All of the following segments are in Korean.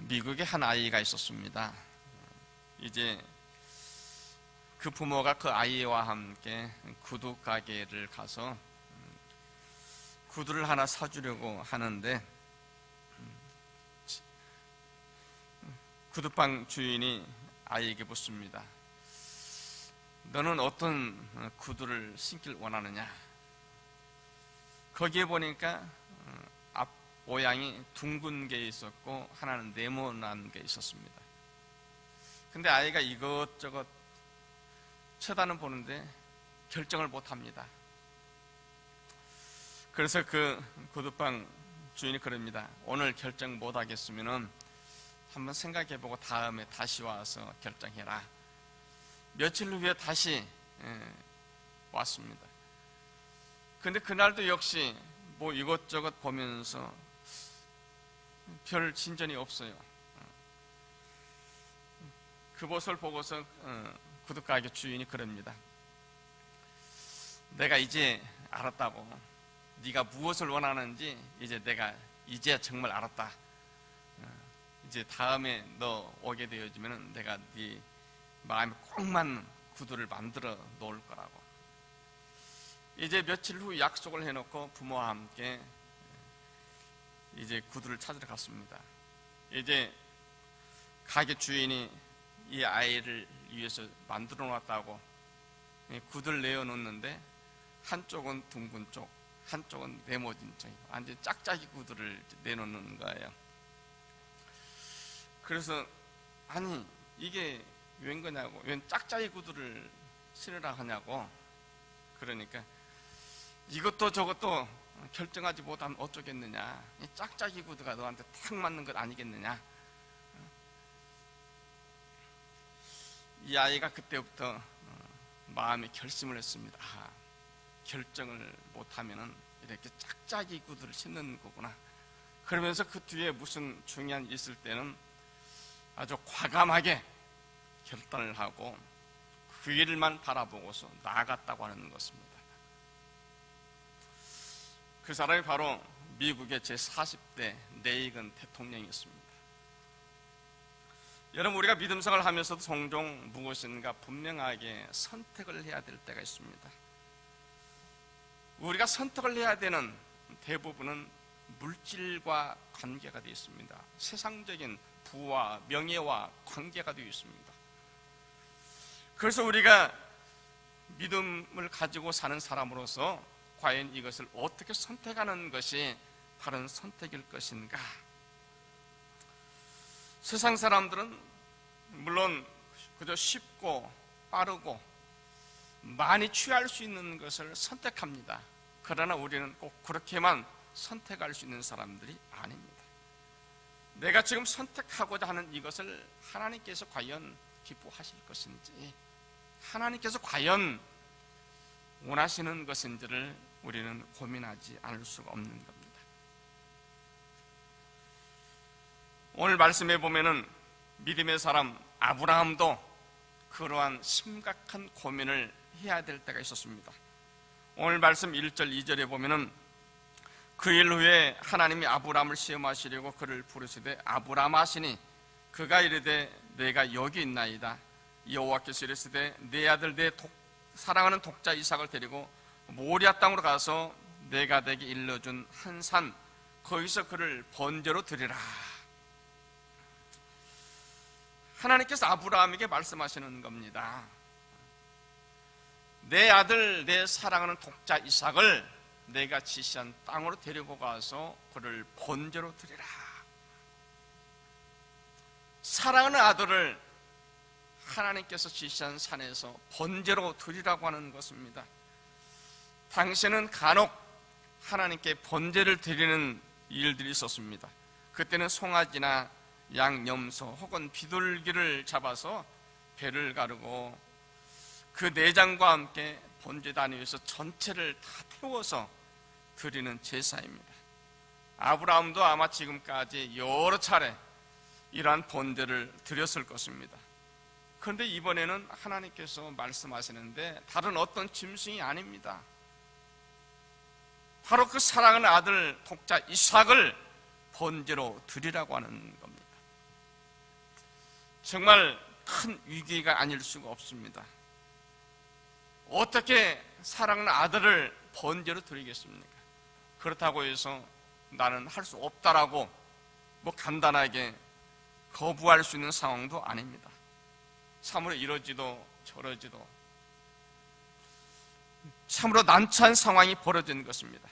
미국에 한 아이가 있었습니다. 이제 그 부모가 그 아이와 함께 구두 가게를 가서 구두를 하나 사주려고 하는데 구두방 주인이 아이에게 묻습니다. 너는 어떤 구두를 신길 원하느냐? 거기에 보니까 앞 모양이 둥근 게 있었고 하나는 네모난 게 있었습니다. 근데 아이가 이것저것 쳐다는 보는데 결정을 못합니다. 그래서 그 구두방 주인이 그럽니다. 오늘 결정 못하겠으면 한번 생각해보고 다음에 다시 와서 결정해라. 며칠 후에 다시 왔습니다. 근데 그날도 역시 뭐 이것저것 보면서 별 진전이 없어요. 그것을 보고서 구두가게 주인이 그럽니다. 내가 이제 알았다고. 네가 무엇을 원하는지 내가 이제 정말 알았다. 이제 다음에 너 오게 되어지면 내가 네 마음에 꼭 맞는 구두를 만들어 놓을 거라고. 이제 며칠 후 약속을 해놓고 부모와 함께 이제 구두를 찾으러 갔습니다. 이제 가게 주인이 이 아이를 위해서 만들어 놨다고 구두를 내어놓는데 한쪽은 둥근 쪽, 한쪽은 네모진 쪽, 완전 짝짝이 구두를 내놓는 거예요. 그래서 아니 이게 웬 거냐고, 웬 짝짝이 구두를 신으라 하냐고. 그러니까 이것도 저것도 결정하지 못하면 어쩌겠느냐, 이 짝짝이 구두가 너한테 딱 맞는 것 아니겠느냐. 이 아이가 그때부터 마음에 결심을 했습니다. 결정을 못하면 이렇게 짝짝이 구두를 신는 거구나. 그러면서 그 뒤에 무슨 중요한 일이 있을 때는 아주 과감하게 결단을 하고 그 일만 바라보고서 나아갔다고 하는 것입니다. 그 사람이 바로 미국의 제40대 레이건 대통령이었습니다. 여러분, 우리가 믿음 생활을 하면서도 종종 무엇인가 분명하게 선택을 해야 될 때가 있습니다. 우리가 선택을 해야 되는 대부분은 물질과 관계가 되어 있습니다. 세상적인 부와 명예와 관계가 되어 있습니다. 그래서 우리가 믿음을 가지고 사는 사람으로서 과연 이것을 어떻게 선택하는 것이 바른 선택일 것인가? 세상 사람들은 물론 그저 쉽고 빠르고 많이 취할 수 있는 것을 선택합니다. 그러나 우리는 꼭 그렇게만 선택할 수 있는 사람들이 아닙니다. 내가 지금 선택하고자 하는 이것을 하나님께서 과연 기뻐하실 것인지, 하나님께서 과연 원하시는 것인지를 우리는 고민하지 않을 수가 없는 겁니다. 오늘 말씀에 보면은 믿음의 사람 아브라함도 그러한 심각한 고민을 해야 될 때가 있었습니다. 오늘 말씀 1절 2절에 보면은 그 일 후에 하나님이 아브라함을 시험하시려고 그를 부르시되 아브라함 하시니 그가 이르되 내가 여기 있나이다. 여호와께서 이르시되 내 아들 내 사랑하는 독자 이삭을 데리고 모리아 땅으로 가서 내가 내게 일러준 한 산 거기서 그를 번제로 드리라. 하나님께서 아브라함에게 말씀하시는 겁니다. 내 아들 내 사랑하는 독자 이삭을 내가 지시한 땅으로 데리고 가서 그를 번제로 드리라. 사랑하는 아들을 하나님께서 지시한 산에서 번제로 드리라고 하는 것입니다. 당시에는 간혹 하나님께 번제를 드리는 일들이 있었습니다. 그때는 송아지나 양염소 혹은 비둘기를 잡아서 배를 가르고 그 내장과 함께 번제단 위에서 전체를 다 태워서 드리는 제사입니다. 아브라함도 아마 지금까지 여러 차례 이러한 번제를 드렸을 것입니다. 그런데 이번에는 하나님께서 말씀하시는데 다른 어떤 짐승이 아닙니다. 바로 그 사랑하는 아들 독자 이삭을 번제로 드리라고 하는 겁니다. 정말 큰 위기가 아닐 수가 없습니다. 어떻게 사랑하는 아들을 번제로 드리겠습니까? 그렇다고 해서 나는 할 수 없다라고 간단하게 거부할 수 있는 상황도 아닙니다. 참으로 이러지도 저러지도 참으로 난처한 상황이 벌어진 것입니다.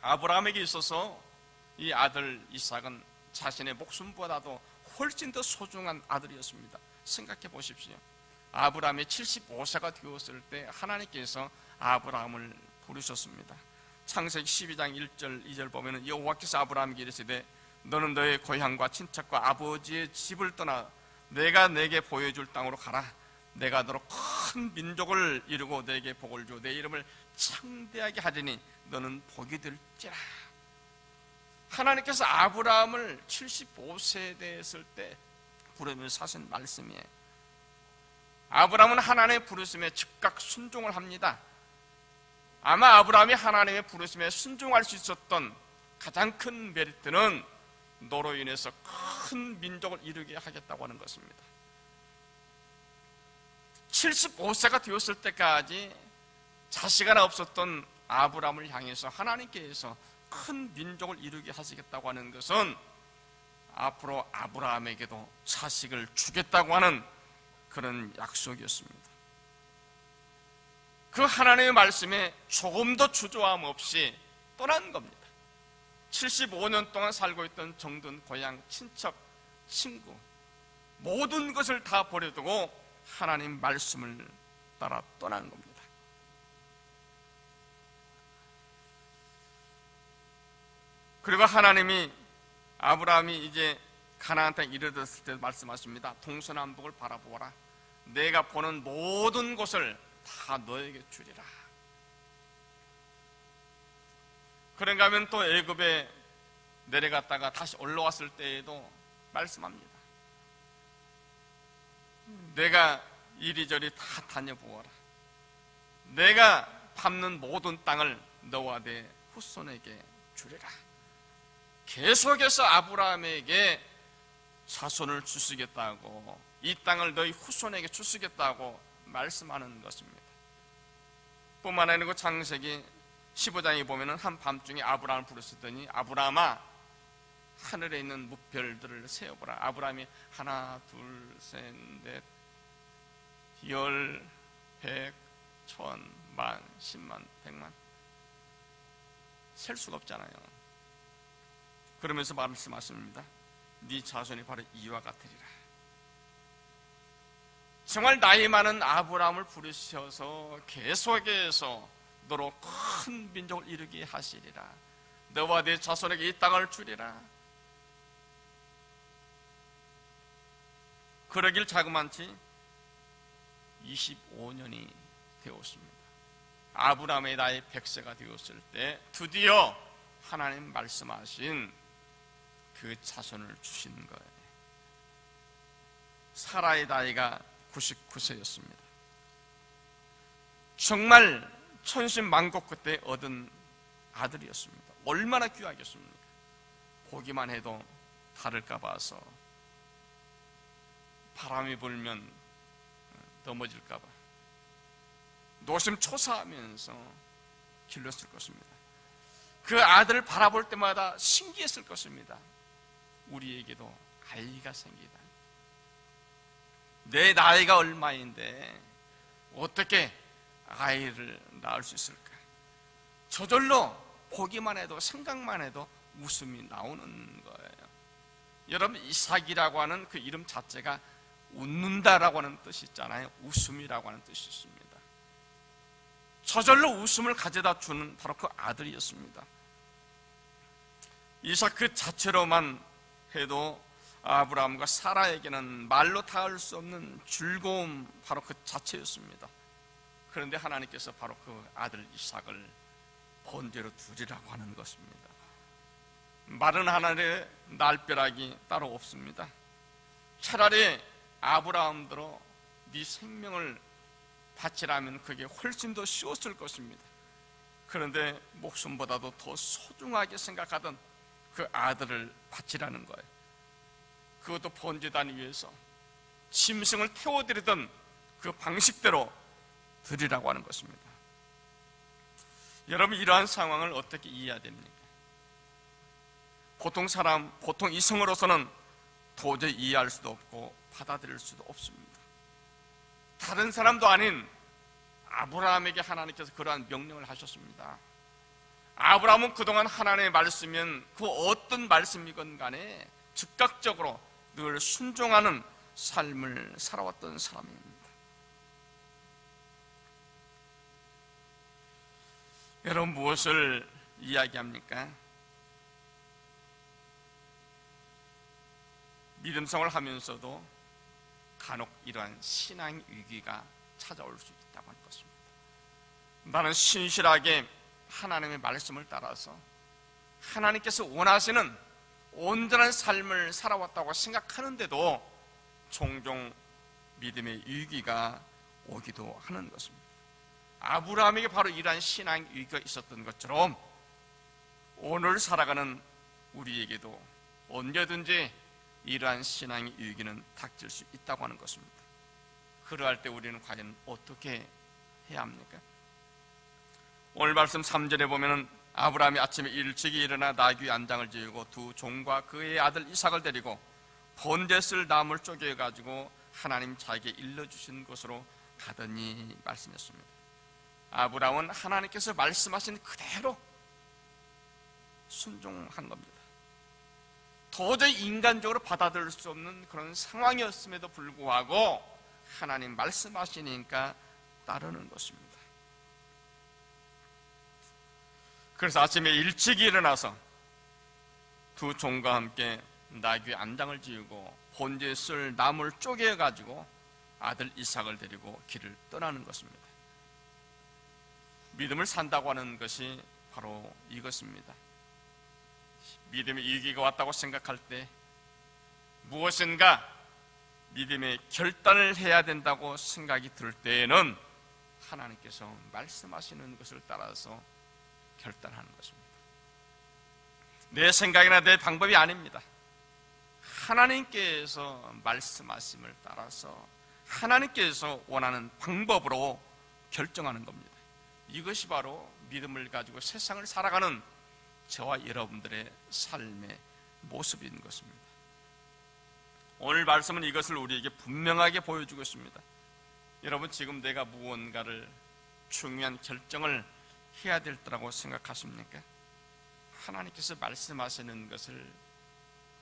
아브라함에게 있어서 이 아들 이삭은 자신의 목숨보다도 훨씬 더 소중한 아들이었습니다. 생각해 보십시오. 아브라함이 75세가 되었을 때 하나님께서 아브라함을 부르셨습니다. 창세기 12장 1절 2절 보면 여호와께서 아브라함에게 이르시되 너는 너의 고향과 친척과 아버지의 집을 떠나 내가 내게 보여줄 땅으로 가라. 내가 너로 큰 민족을 이루고 내게 복을 주어 내 이름을 창대하게 하리니 너는 복이 될지라. 하나님께서 아브라함을 75세 됐을 때 부르면서 하신 말씀이에요. 아브라함은 하나님의 부르심에 즉각 순종을 합니다. 아마 아브라함이 하나님의 부르심에 순종할 수 있었던 가장 큰 메리트는 너로 인해서 큰 민족을 이루게 하겠다고 하는 것입니다. 75세가 되었을 때까지 자식 하나 없었던 아브라함을 향해서 하나님께서 큰 민족을 이루게 하시겠다고 하는 것은 앞으로 아브라함에게도 자식을 주겠다고 하는 그런 약속이었습니다. 그 하나님의 말씀에 조금도 주저함 없이 떠난 겁니다. 75년 동안 살고 있던 정든 고향, 친척, 친구 모든 것을 다 버려두고 하나님 말씀을 따라 떠난 겁니다. 그리고 하나님이 아브라함이 이제 가나안 땅에 이르렀을 때 말씀하십니다. 동서남북을 바라보아라. 내가 보는 모든 곳을 다 너에게 주리라. 그런가 하면 또 애굽에 내려갔다가 다시 올라왔을 때에도 말씀합니다. 내가 이리저리 다 다녀보아라. 내가 밟는 모든 땅을 너와 내 후손에게 주리라. 계속해서 아브라함에게 자손을 주시겠다고, 이 땅을 너희 후손에게 주시겠다고 말씀하는 것입니다. 뿐만 아니고 창세기 15장에 보면 한밤중에 아브라함을 부르시더니 아브라함아 하늘에 있는 무별들을 세어보라. 아브라함이 하나 둘 셋 넷 열 백 천 만 십만 백만 셀 수가 없잖아요. 그러면서 말씀하십니다. 네 자손이 바로 이와 같으리라. 정말 나이 많은 아브라함을 부르셔서 계속해서 너로 큰 민족을 이루게 하시리라. 너와 네 자손에게 이 땅을 주리라. 그러길 자그만치 25년이 되었습니다. 아브라함의 나이 100세가 되었을 때 드디어 하나님 말씀하신 그 자손을 주신 거예요. 사라의 나이가 99세였습니다. 정말 천신만고 끝에 얻은 아들이었습니다. 얼마나 귀하겠습니까? 보기만 해도 다를까 봐서 바람이 불면 넘어질까 봐 노심초사하면서 길렀을 것입니다. 그 아들을 바라볼 때마다 신기했을 것입니다. 우리에게도 아이가 생기다. 내 나이가 얼마인데 어떻게 아이를 낳을 수 있을까? 저절로 보기만 해도 생각만 해도 웃음이 나오는 거예요. 여러분, 이삭이라고 하는 그 이름 자체가 웃는다라고 하는 뜻이 있잖아요. 웃음이라고 하는 뜻이 있습니다. 저절로 웃음을 가져다 주는 바로 그 아들이었습니다. 이삭 그 자체로만 해도 아브라함과 사라에게는 말로 닿을 수 없는 즐거움, 바로 그 자체였습니다. 그런데 하나님께서 바로 그 아들 이삭을 번제로 두리라고 하는 것입니다. 마른 하늘에 날벼락이 따로 없습니다. 차라리 아브라함대로 네 생명을 바치라면 그게 훨씬 더 쉬웠을 것입니다. 그런데 목숨보다도 더 소중하게 생각하던 그 아들을 바치라는 거예요. 그것도 번제단 위에서 짐승을 태워드리던 그 방식대로 드리라고 하는 것입니다. 여러분, 이러한 상황을 어떻게 이해해야 됩니까? 보통 이성으로서는 도저히 이해할 수도 없고 받아들일 수도 없습니다. 다른 사람도 아닌 아브라함에게 하나님께서 그러한 명령을 하셨습니다. 아브라함은 그동안 하나님의 말씀이면 그 어떤 말씀이건 간에 즉각적으로 늘 순종하는 삶을 살아왔던 사람입니다. 여러분, 무엇을 이야기합니까? 믿음생활을 하면서도 간혹 이러한 신앙 위기가 찾아올 수 있다고 하는 것입니다. 나는 신실하게 하나님의 말씀을 따라서 하나님께서 원하시는 온전한 삶을 살아왔다고 생각하는데도 종종 믿음의 위기가 오기도 하는 것입니다. 아브라함에게 바로 이러한 신앙 위기가 있었던 것처럼 오늘 살아가는 우리에게도 언제든지 이러한 신앙의 위기는 닥칠 수 있다고 하는 것입니다. 그러할 때 우리는 과연 어떻게 해야 합니까? 오늘 말씀 3절에 보면은 아브라함이 아침에 일찍이 일어나 나귀 안장을 지우고 두 종과 그의 아들 이삭을 데리고 번제 쓸 나무를 쪼개가지고 하나님 자기에게 일러주신 곳으로 가더니 말씀했습니다. 아브라함은 하나님께서 말씀하신 그대로 순종한 겁니다. 도저히 인간적으로 받아들일 수 없는 그런 상황이었음에도 불구하고 하나님 말씀하시니까 따르는 것입니다. 그래서 아침에 일찍 일어나서 두 종과 함께 나귀 안장을 지우고 번제에 쓸 나무를 쪼개가지고 아들 이삭을 데리고 길을 떠나는 것입니다. 믿음을 산다고 하는 것이 바로 이것입니다. 믿음의 위기가 왔다고 생각할 때 무엇인가 믿음의 결단을 해야 된다고 생각이 들 때에는 하나님께서 말씀하시는 것을 따라서 결단하는 것입니다. 내 생각이나 내 방법이 아닙니다. 하나님께서 말씀하심을 따라서 하나님께서 원하는 방법으로 결정하는 겁니다. 이것이 바로 믿음을 가지고 세상을 살아가는 저와 여러분들의 삶의 모습인 것입니다. 오늘 말씀은 이것을 우리에게 분명하게 보여주고 있습니다. 여러분, 지금 내가 무언가를 중요한 결정을 해야 될 때라고 생각하십니까? 하나님께서 말씀하시는 것을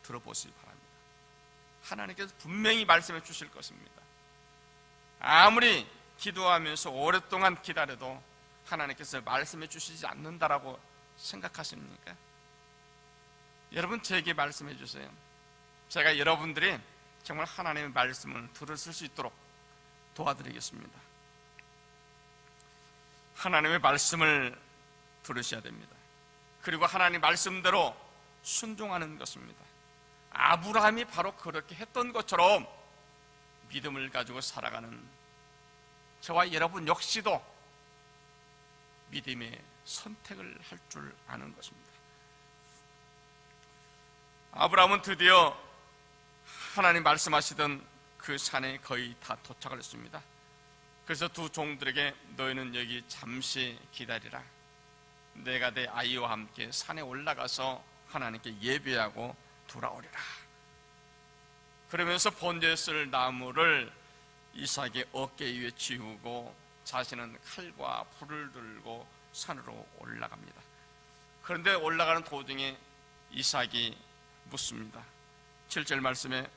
들어보시기 바랍니다. 하나님께서 분명히 말씀해 주실 것입니다. 아무리 기도하면서 오랫동안 기다려도 하나님께서 말씀해 주시지 않는다라고 생각하십니까? 여러분, 제게 말씀해 주세요. 제가 여러분들이 정말 하나님의 말씀을 들었을 수 있도록 도와드리겠습니다. 하나님의 말씀을 들으셔야 됩니다. 그리고 하나님 말씀대로 순종하는 것입니다. 아브라함이 바로 그렇게 했던 것처럼 믿음을 가지고 살아가는 저와 여러분 역시도 믿음의 선택을 할 줄 아는 것입니다. 아브라함은 드디어 하나님 말씀하시던 그 산에 거의 다 도착을 했습니다. 그래서 두 종들에게 너희는 여기 잠시 기다리라. 내가 내 아이와 함께 산에 올라가서 하나님께 예배하고 돌아오리라. 그러면서 번제에 쓸 나무를 이삭의 어깨 위에 지우고 자신은 칼과 불을 들고 산으로 올라갑니다. 그런데 올라가는 도중에 이삭이 묻습니다. 7절 말씀에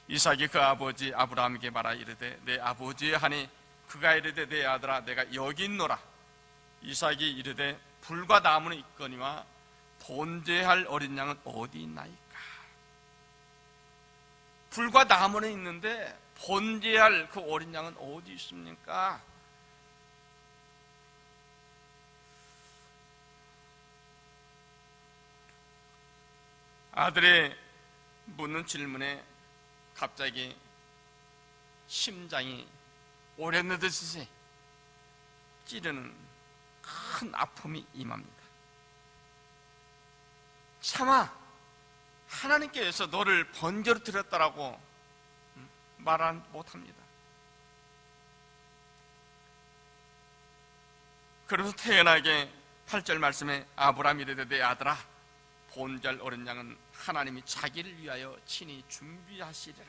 이삭이 그 아버지 아브라함에게 말하 이르되 내 아버지 하니 그가 이르되 내 아들아 내가 여기 있노라. 이삭이 이르되 불과 나무는 있거니와 번제할 어린 양은 어디 있나이까. 불과 나무는 있는데 번제할 그 어린 양은 어디 있습니까? 아들의 묻는 질문에 갑자기 심장이 오래 늦듯이 찌르는 큰 아픔이 임합니다. 차마 하나님께서 너를 번제로 드렸다라고 말 못합니다. 그래서 태연하게 8절 말씀에 아브라함이 이르되 내 아들아 본절 어린 양은 하나님이 자기를 위하여 친히 준비하시리라.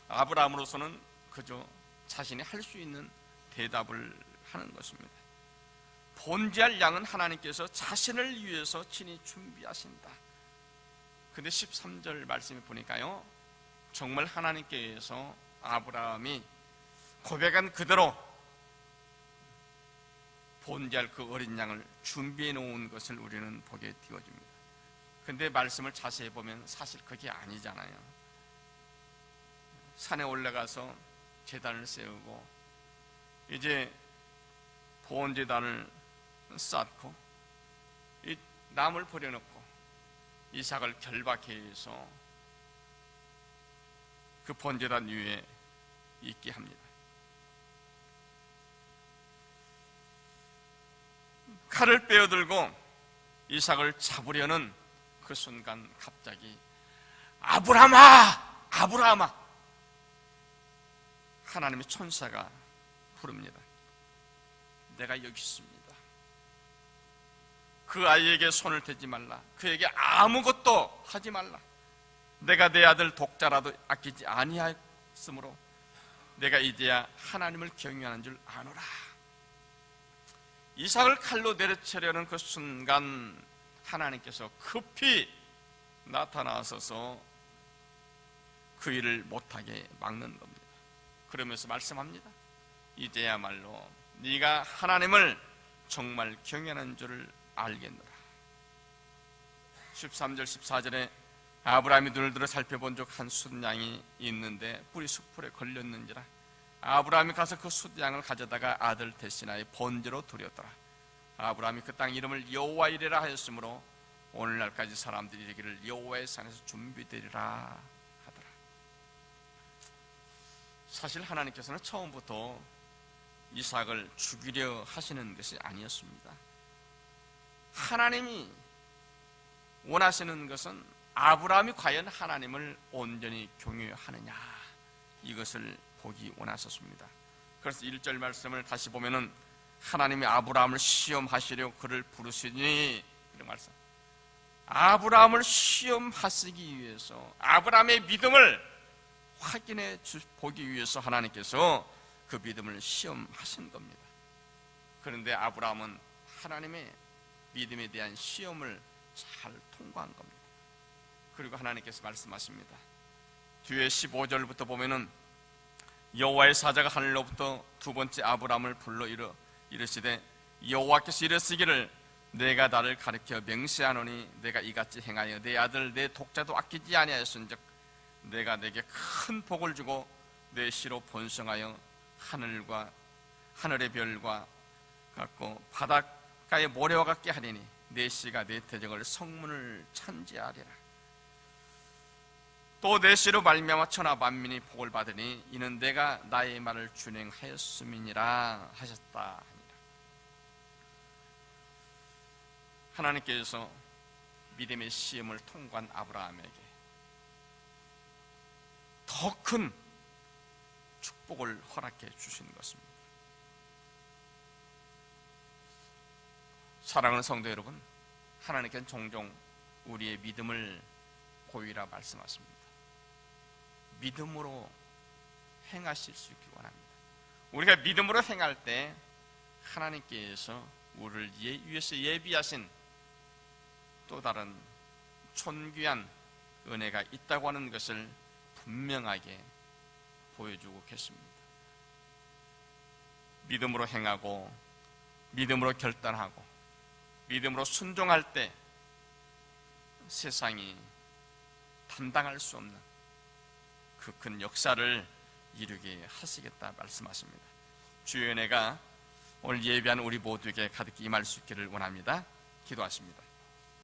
아브라함으로서는 그저 자신이 할 수 있는 대답을 하는 것입니다. 번제할 양은 하나님께서 자신을 위해서 친히 준비하신다. 근데 13절 말씀에 보니까요, 정말 하나님께서 아브라함이 고백한 그대로 번제할 그 어린 양을 준비해 놓은 것을 우리는 보게 되어집니다. 근데 말씀을 자세히 보면 사실 그게 아니잖아요. 산에 올라가서 제단을 세우고 이제 번제단을 쌓고 이 나무를 버려놓고 이삭을 결박해 해서 그 번제단 위에 있게 합니다. 칼을 빼어들고 이삭을 잡으려는 그 순간 갑자기 아브라함아! 아브라함아! 하나님의 천사가 부릅니다. 내가 여기 있습니다. 그 아이에게 손을 대지 말라. 그에게 아무것도 하지 말라. 내가 내 아들 독자라도 아끼지 아니하였으므로 내가 이제야 하나님을 경외하는 줄 아노라. 이삭을 칼로 내려치려는 그 순간 하나님께서 급히 나타나셔서 그 일을 못하게 막는 겁니다. 그러면서 말씀합니다. 이제야말로 네가 하나님을 정말 경외하는 줄을 알겠노라. 13절 14절에 아브라함이 눈을 들어 살펴본 적 한 숫양이 있는데 뿔이 숯불에 걸렸는지라 아브라함이 가서 그 숫양을 가져다가 아들 대신하여 번제로 드렸더라. 아브라함이 그 땅 이름을 여호와이레라 하였으므로 오늘날까지 사람들이 이르기를 여호와의 산에서 준비되리라 하더라. 사실 하나님께서는 처음부터 이삭을 죽이려 하시는 것이 아니었습니다. 하나님이 원하시는 것은 아브라함이 과연 하나님을 온전히 경외하느냐, 이것을 보기 원하셨습니다. 그래서 1절 말씀을 다시 보면은 하나님이 아브라함을 시험하시려 그를 부르시니, 이런 말씀. 아브라함을 시험하시기 위해서, 아브라함의 믿음을 확인해 보기 위해서 하나님께서 그 믿음을 시험하신 겁니다. 그런데 아브라함은 하나님의 믿음에 대한 시험을 잘 통과한 겁니다. 그리고 하나님께서 말씀하십니다. 뒤에 15절부터 보면은 여호와의 사자가 하늘로부터 두 번째 아브라함을 불러 이르시되 여호와께서 이르시기를 내가 나를 가리켜 맹세하노니 내가 이같이 행하여 내 아들 내 독자도 아끼지 아니하였은즉 내가 내게 큰 복을 주고 내 씨로 번성하여 하늘의 별과 같고 바닷가의 모래와 같게 하리니 내 씨가 내 대적을 성문을 찬지하리라. 또 내 씨로 말미암아 천하 만민이 복을 받으니 이는 내가 나의 말을 준행하였음이니라 하셨다. 하나님께서 믿음의 시험을 통과한 아브라함에게 더 큰 축복을 허락해 주신 것입니다. 사랑하는 성도 여러분, 하나님께서는 종종 우리의 믿음을 보이라 말씀하십니다. 믿음으로 행하실 수 있기 원합니다. 우리가 믿음으로 행할 때 하나님께서 우리를 위해서 예비하신 또 다른 존귀한 은혜가 있다고 하는 것을 분명하게 보여주고 계십니다. 믿음으로 행하고 믿음으로 결단하고 믿음으로 순종할 때 세상이 감당할 수 없는 그 큰 역사를 이루게 하시겠다 말씀하십니다. 주의 은혜가 오늘 예비한 우리 모두에게 가득히 임할 수 있기를 원합니다. 기도하십니다.